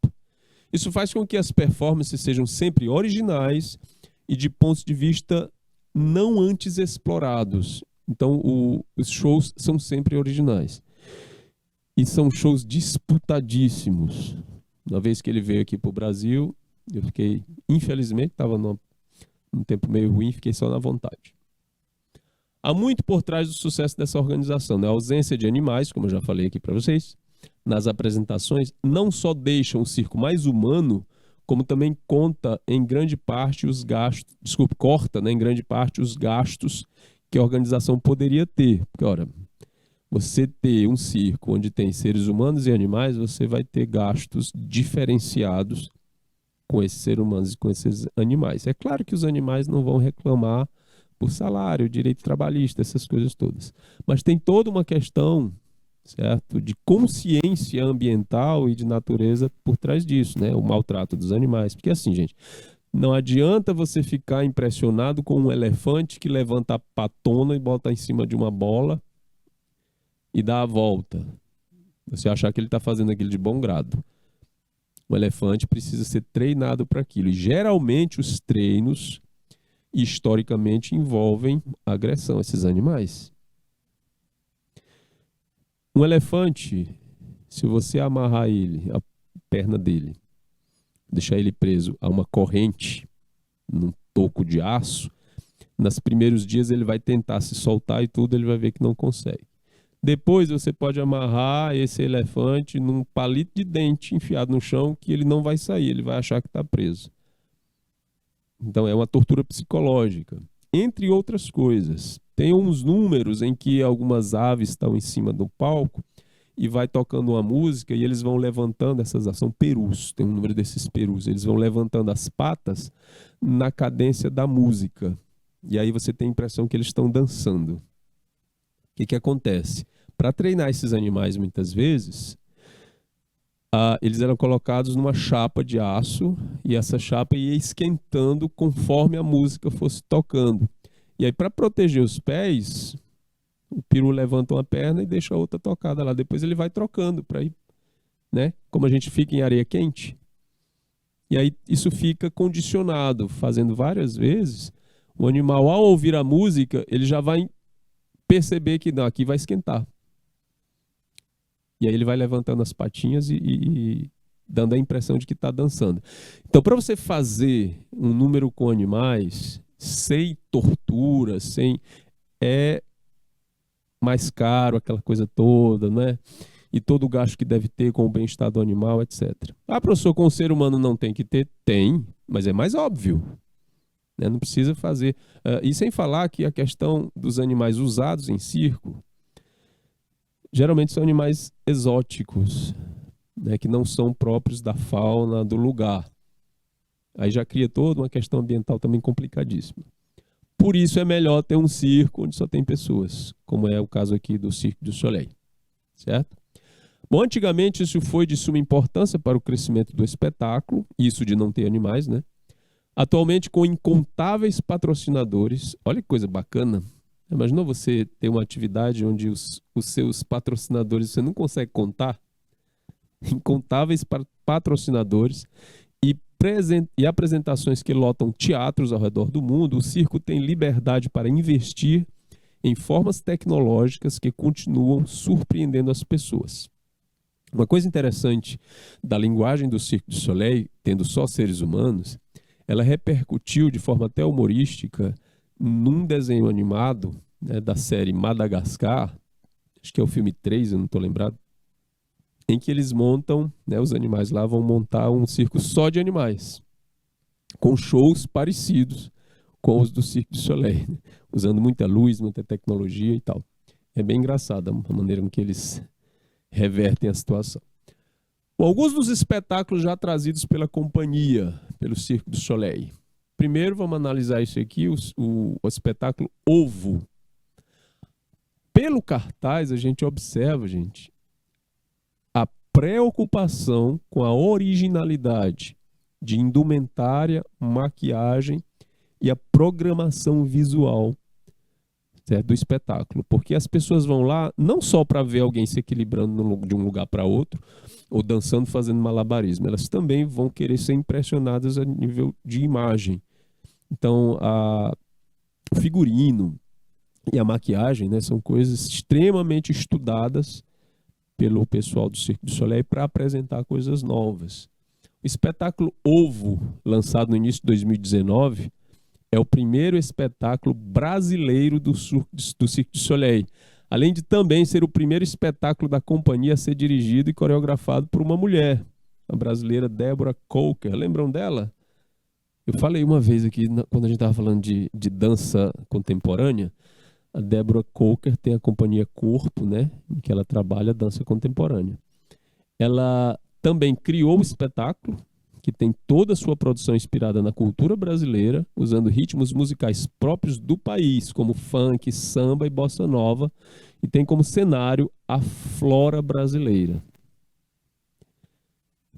Isso faz com que as performances sejam sempre originais e de pontos de vista não antes explorados. Então, os shows são sempre originais. E são shows disputadíssimos. Uma vez que ele veio aqui para o Brasil, eu fiquei, infelizmente, estava num tempo meio ruim, fiquei só na vontade. Há muito por trás do sucesso dessa organização, né? A ausência de animais, como eu já falei aqui para vocês, nas apresentações, não só deixam o circo mais humano, como também conta em grande parte os gastos, corta, né, em grande parte os gastos que a organização poderia ter. Porque, ora, você ter um circo onde tem seres humanos e animais, você vai ter gastos diferenciados com esses seres humanos e com esses animais. É claro que os animais não vão reclamar por salário, direito trabalhista, essas coisas todas. Mas tem toda uma questão, certo, de consciência ambiental e de natureza por trás disso, né? O maltrato dos animais. Porque assim, gente, não adianta você ficar impressionado com um elefante que levanta a patona e bota em cima de uma bola e dá a volta. Você achar que ele está fazendo aquilo de bom grado. O elefante precisa ser treinado para aquilo. E geralmente os treinos, historicamente, envolvem agressão a esses animais. Um elefante, se você amarrar ele, a perna dele, deixar ele preso a uma corrente, num toco de aço, nos primeiros dias ele vai tentar se soltar e tudo, ele vai ver que não consegue. Depois você pode amarrar esse elefante num palito de dente enfiado no chão que ele não vai sair, ele vai achar que está preso. Então é uma tortura psicológica. Entre outras coisas, tem uns números em que algumas aves estão em cima do palco e vai tocando uma música e eles vão levantando, são perus, tem um número desses perus, eles vão levantando as patas na cadência da música. E aí você tem a impressão que eles estão dançando. O que acontece? Para treinar esses animais, muitas vezes, eles eram colocados numa chapa de aço e essa chapa ia esquentando conforme a música fosse tocando. E aí, para proteger os pés, o peru levanta uma perna e deixa a outra tocada lá. Depois ele vai trocando para ir, né? Como a gente fica em areia quente. E aí isso fica condicionado, fazendo várias vezes. O animal, ao ouvir a música, ele já vai perceber que não, aqui vai esquentar. E aí ele vai levantando as patinhas e dando a impressão de que está dançando. Então, para você fazer um número com animais, sem tortura, é mais caro, aquela coisa toda, né? E todo o gasto que deve ter com o bem-estar do animal, etc. Ah, professor, com o ser humano não tem que ter? Tem, mas é mais óbvio. Né? Não precisa fazer. E sem falar que a questão dos animais usados em circo, geralmente são animais exóticos, né, que não são próprios da fauna do lugar. Aí já cria toda uma questão ambiental também complicadíssima. Por isso é melhor ter um circo onde só tem pessoas, como é o caso aqui do Cirque du Soleil. Certo? Bom, antigamente isso foi de suma importância para o crescimento do espetáculo, isso de não ter animais, né? Atualmente, com incontáveis patrocinadores, olha que coisa bacana. Imaginou você ter uma atividade onde os seus patrocinadores você não consegue contar? Incontáveis patrocinadores e apresentações que lotam teatros ao redor do mundo. O circo tem liberdade para investir em formas tecnológicas que continuam surpreendendo as pessoas. Uma coisa interessante da linguagem do Cirque du Soleil, tendo só seres humanos, ela repercutiu de forma até humorística num desenho animado, né, da série Madagascar, acho que é o filme 3, eu não estou lembrado, em que eles montam, né, os animais lá vão montar um circo só de animais, com shows parecidos com os do Cirque du Soleil, né, usando muita luz, muita tecnologia e tal. É bem engraçado a maneira com que eles revertem a situação. Bom, alguns dos espetáculos já trazidos pela companhia, pelo Cirque du Soleil. Primeiro, vamos analisar isso aqui, o espetáculo Ovo. Pelo cartaz, a gente observa, gente, a preocupação com a originalidade de indumentária, maquiagem e a programação visual, certo, do espetáculo. Porque as pessoas vão lá não só para ver alguém se equilibrando de um lugar para outro, ou dançando, fazendo malabarismo. Elas também vão querer ser impressionadas a nível de imagem. Então, o figurino e a maquiagem, né, são coisas extremamente estudadas pelo pessoal do Cirque du Soleil para apresentar coisas novas. O espetáculo Ovo, lançado no início de 2019, é o primeiro espetáculo brasileiro do Cirque du Soleil, além de também ser o primeiro espetáculo da companhia a ser dirigido e coreografado por uma mulher, a brasileira Deborah Coker. Lembram dela? Eu falei uma vez aqui, quando a gente estava falando de dança contemporânea, a Deborah Coker tem a companhia Corpo, né, em que ela trabalha dança contemporânea. Ela também criou o espetáculo, que tem toda a sua produção inspirada na cultura brasileira, usando ritmos musicais próprios do país, como funk, samba e bossa nova, e tem como cenário a flora brasileira.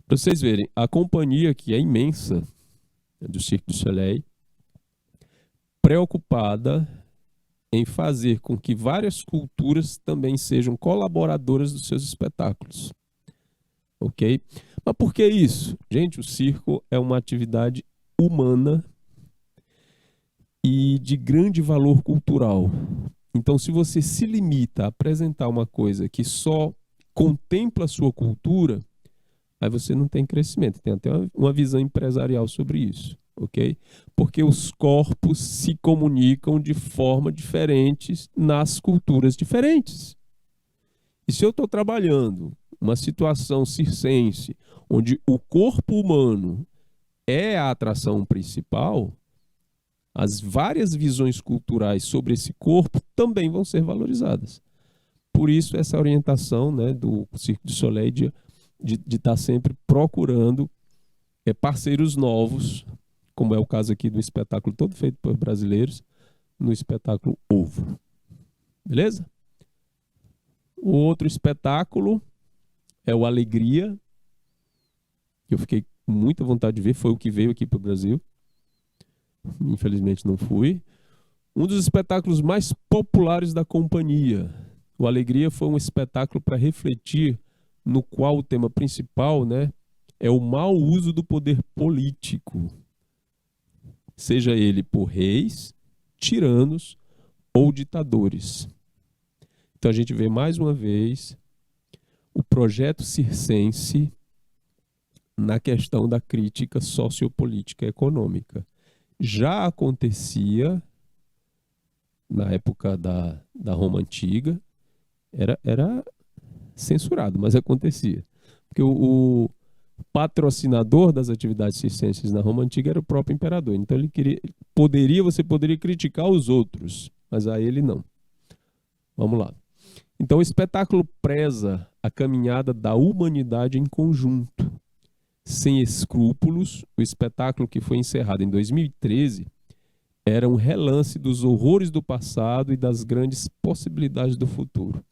Para vocês verem, a companhia, que é imensa, do Cirque du Soleil, preocupada em fazer com que várias culturas também sejam colaboradoras dos seus espetáculos. Ok? Mas por que isso? Gente, o circo é uma atividade humana e de grande valor cultural. Então, se você se limita a apresentar uma coisa que só contempla a sua cultura, aí você não tem crescimento. Tem até uma visão empresarial sobre isso, ok? Porque os corpos se comunicam de forma diferente nas culturas diferentes. E se eu estou trabalhando uma situação circense, onde o corpo humano é a atração principal, as várias visões culturais sobre esse corpo também vão ser valorizadas. Por isso, essa orientação, né, do Cirque du Soleil de estar sempre procurando parceiros novos, como é o caso aqui do espetáculo todo feito por brasileiros, no espetáculo Ovo. Beleza? O outro espetáculo é o Alegria, que eu fiquei com muita vontade de ver, foi o que veio aqui para o Brasil. Infelizmente não fui. Um dos espetáculos mais populares da companhia. O Alegria foi um espetáculo para refletir, no qual o tema principal, né, é o mau uso do poder político, seja ele por reis, tiranos ou ditadores. Então a gente vê mais uma vez o projeto circense na questão da crítica sociopolítica e econômica. Já acontecia na época da Roma Antiga, era censurado, mas acontecia. Porque o patrocinador das atividades circenses na Roma Antiga era o próprio imperador. Então você poderia criticar os outros, mas a ele não. Vamos lá. Então o espetáculo preza a caminhada da humanidade em conjunto. Sem escrúpulos, o espetáculo, que foi encerrado em 2013, era um relance dos horrores do passado e das grandes possibilidades do futuro.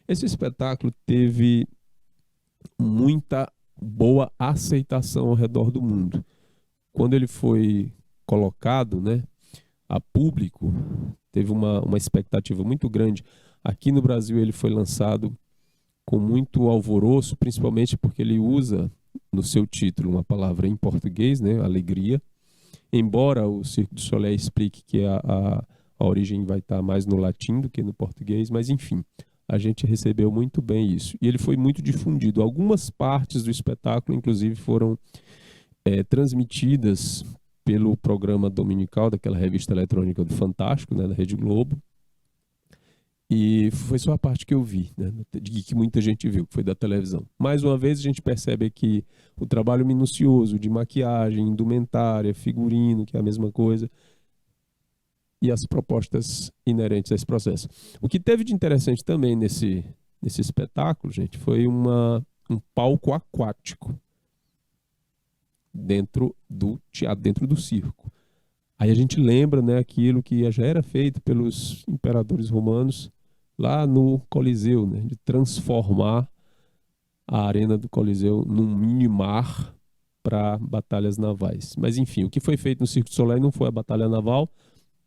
Esse espetáculo teve muita boa aceitação ao redor do mundo. Quando ele foi colocado, né, a público, teve uma expectativa muito grande. Aqui no Brasil ele foi lançado com muito alvoroço, principalmente porque ele usa no seu título uma palavra em português, né, alegria. Embora o Cirque du Soleil explique que a origem vai estar mais no latim do que no português, mas enfim, a gente recebeu muito bem isso. E ele foi muito difundido. Algumas partes do espetáculo, inclusive, foram transmitidas pelo programa dominical daquela revista eletrônica do Fantástico, né, da Rede Globo. E foi só a parte que eu vi, né, que muita gente viu, que foi da televisão. Mais uma vez, a gente percebe aqui o trabalho minucioso de maquiagem, indumentária, figurino, que é a mesma coisa, e as propostas inerentes a esse processo. O que teve de interessante também nesse espetáculo, gente, foi um palco aquático dentro do teatro, dentro do circo. Aí a gente lembra, né, aquilo que já era feito pelos imperadores romanos lá no Coliseu, né, de transformar a arena do Coliseu num mini-mar para batalhas navais. Mas enfim, o que foi feito no Cirque du Soleil não foi a batalha naval,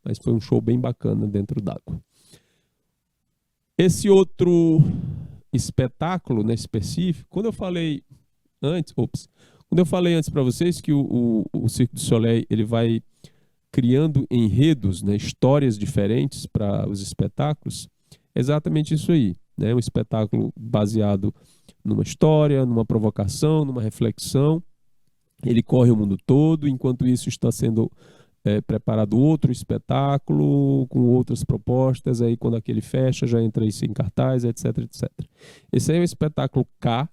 mas foi um show bem bacana dentro d'água. Esse outro espetáculo, né, específico, quando eu falei antes para vocês que o Cirque du Soleil ele vai criando enredos, né, histórias diferentes para os espetáculos, é exatamente isso aí, né? Um espetáculo baseado numa história, numa provocação, numa reflexão. Ele corre o mundo todo, enquanto isso está sendo preparado outro espetáculo com outras propostas, aí quando aquele fecha já entra isso em cartaz, etc, etc. Esse aí é o espetáculo K,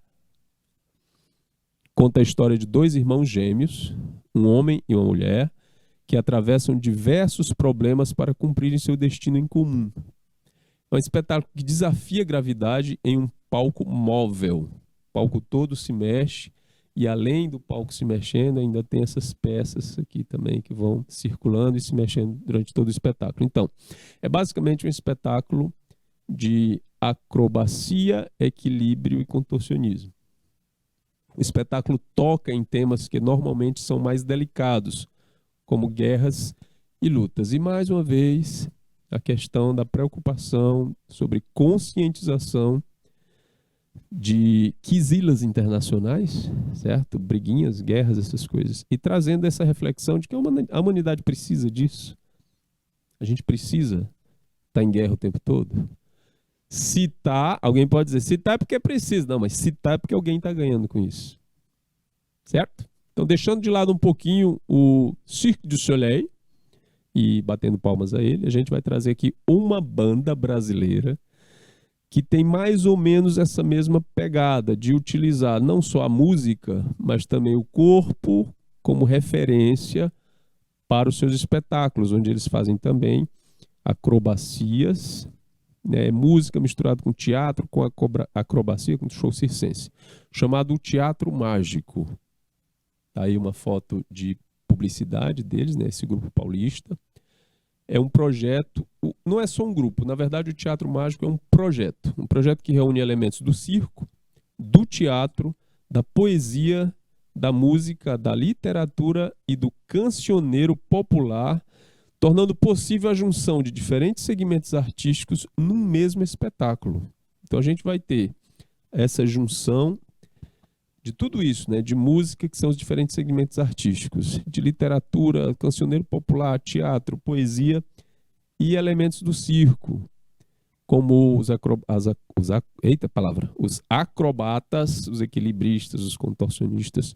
conta a história de dois irmãos gêmeos, um homem e uma mulher, que atravessam diversos problemas para cumprirem seu destino em comum. É um espetáculo que desafia a gravidade em um palco móvel. O palco todo se mexe e além do palco se mexendo, ainda tem essas peças aqui também que vão circulando e se mexendo durante todo o espetáculo. Então, é basicamente um espetáculo de acrobacia, equilíbrio e contorcionismo. O espetáculo toca em temas que normalmente são mais delicados, como guerras e lutas. E, mais uma vez, a questão da preocupação sobre conscientização de quisilas internacionais, certo? Briguinhas, guerras, essas coisas. E trazendo essa reflexão de que a humanidade precisa disso. A gente precisa estar em guerra o tempo todo. Se tá, alguém pode dizer, se tá é porque precisa. Não, mas se tá é porque alguém está ganhando com isso. Certo? Então, deixando de lado um pouquinho o Cirque du Soleil e batendo palmas a ele, a gente vai trazer aqui uma banda brasileira que tem mais ou menos essa mesma pegada de utilizar não só a música, mas também o corpo como referência para os seus espetáculos, onde eles fazem também acrobacias, né, música misturada com teatro, com acrobacia, com show circense, chamado Teatro Mágico. Tá aí uma foto de publicidade deles, né, esse grupo paulista. É um projeto, não é só um grupo, na verdade o Teatro Mágico é um projeto que reúne elementos do circo, do teatro, da poesia, da música, da literatura e do cancioneiro popular, tornando possível a junção de diferentes segmentos artísticos num mesmo espetáculo. Então a gente vai ter essa junção de tudo isso, né? De música, que são os diferentes segmentos artísticos, de literatura, cancioneiro popular, teatro, poesia e elementos do circo, como os acrobatas, os equilibristas, os contorcionistas,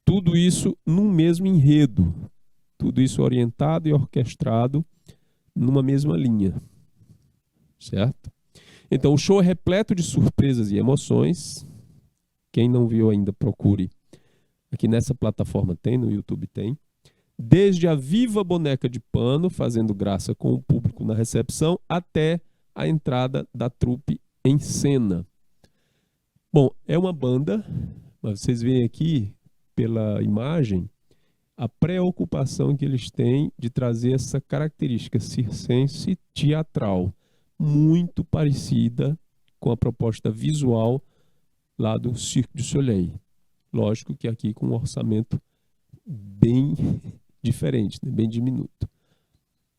tudo isso num mesmo enredo, tudo isso orientado e orquestrado numa mesma linha, certo? Então o show é repleto de surpresas e emoções. Quem não viu ainda, procure. Aqui nessa plataforma tem, no YouTube tem. Desde a viva boneca de pano, fazendo graça com o público na recepção, até a entrada da trupe em cena. Bom, é uma banda, mas vocês veem aqui, pela imagem, a preocupação que eles têm de trazer essa característica circense teatral, muito parecida com a proposta visual lá do Cirque du Soleil. Lógico que aqui com um orçamento bem diferente, né? Bem diminuto.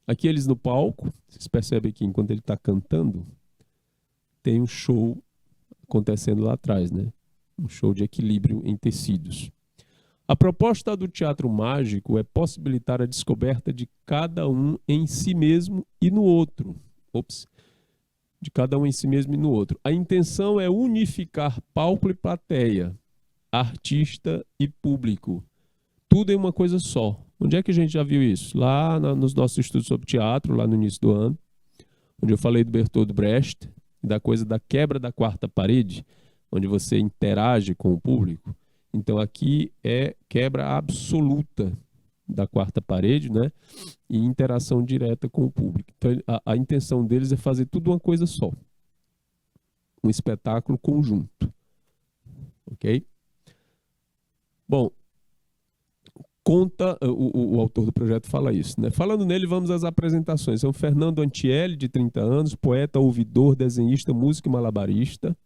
Aqui eles no palco, vocês percebem que enquanto ele está cantando, tem um show acontecendo lá atrás, né? Um show de equilíbrio em tecidos. A proposta do teatro mágico é possibilitar a descoberta de cada um em si mesmo e no outro. De cada um em si mesmo e no outro. A intenção é unificar palco e plateia, artista e público. Tudo em uma coisa só. Onde é que a gente já viu isso? Lá nos nossos estudos sobre teatro, lá no início do ano, onde eu falei do Bertolt Brecht, da coisa da quebra da quarta parede, onde você interage com o público. Então aqui é quebra absoluta da quarta parede, né? E interação direta com o público. Então a intenção deles é fazer tudo uma coisa só. Um espetáculo conjunto. Ok? Bom, conta, o autor do projeto fala isso, né? Falando nele, vamos às apresentações. São Fernando Antielli, de 30 anos, poeta, ouvidor, desenhista, músico e malabarista,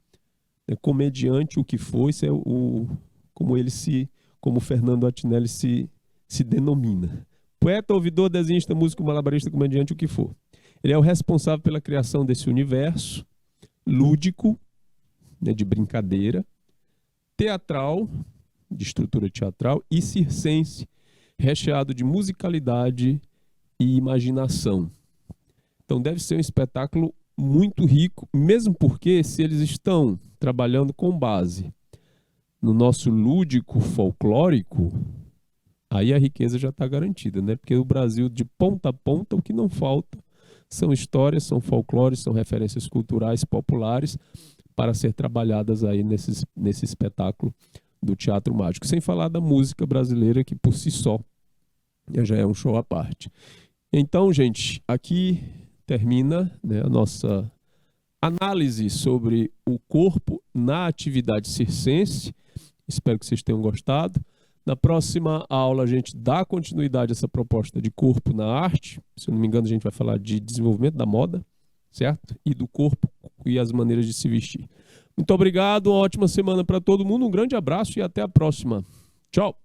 comediante, o que foi, isso é como Fernando Antielli se denomina. Poeta, ouvidor, desenhista, músico, malabarista, comediante, o que for. Ele é o responsável pela criação desse universo lúdico, né, de brincadeira, teatral, de estrutura teatral, e circense, recheado de musicalidade e imaginação. Então deve ser um espetáculo muito rico, mesmo porque se eles estão trabalhando com base no nosso lúdico folclórico, aí a riqueza já está garantida, né? Porque o Brasil, de ponta a ponta, o que não falta são histórias, são folclores, são referências culturais populares para ser trabalhadas aí nesse espetáculo do Teatro Mágico. Sem falar da música brasileira, que por si só já é um show à parte. Então, gente, aqui termina, né, a nossa análise sobre o corpo na atividade circense. Espero que vocês tenham gostado. Na próxima aula a gente dá continuidade a essa proposta de corpo na arte. Se eu não me engano, a gente vai falar de desenvolvimento da moda, certo? E do corpo e as maneiras de se vestir. Muito obrigado, uma ótima semana para todo mundo, um grande abraço e até a próxima. Tchau!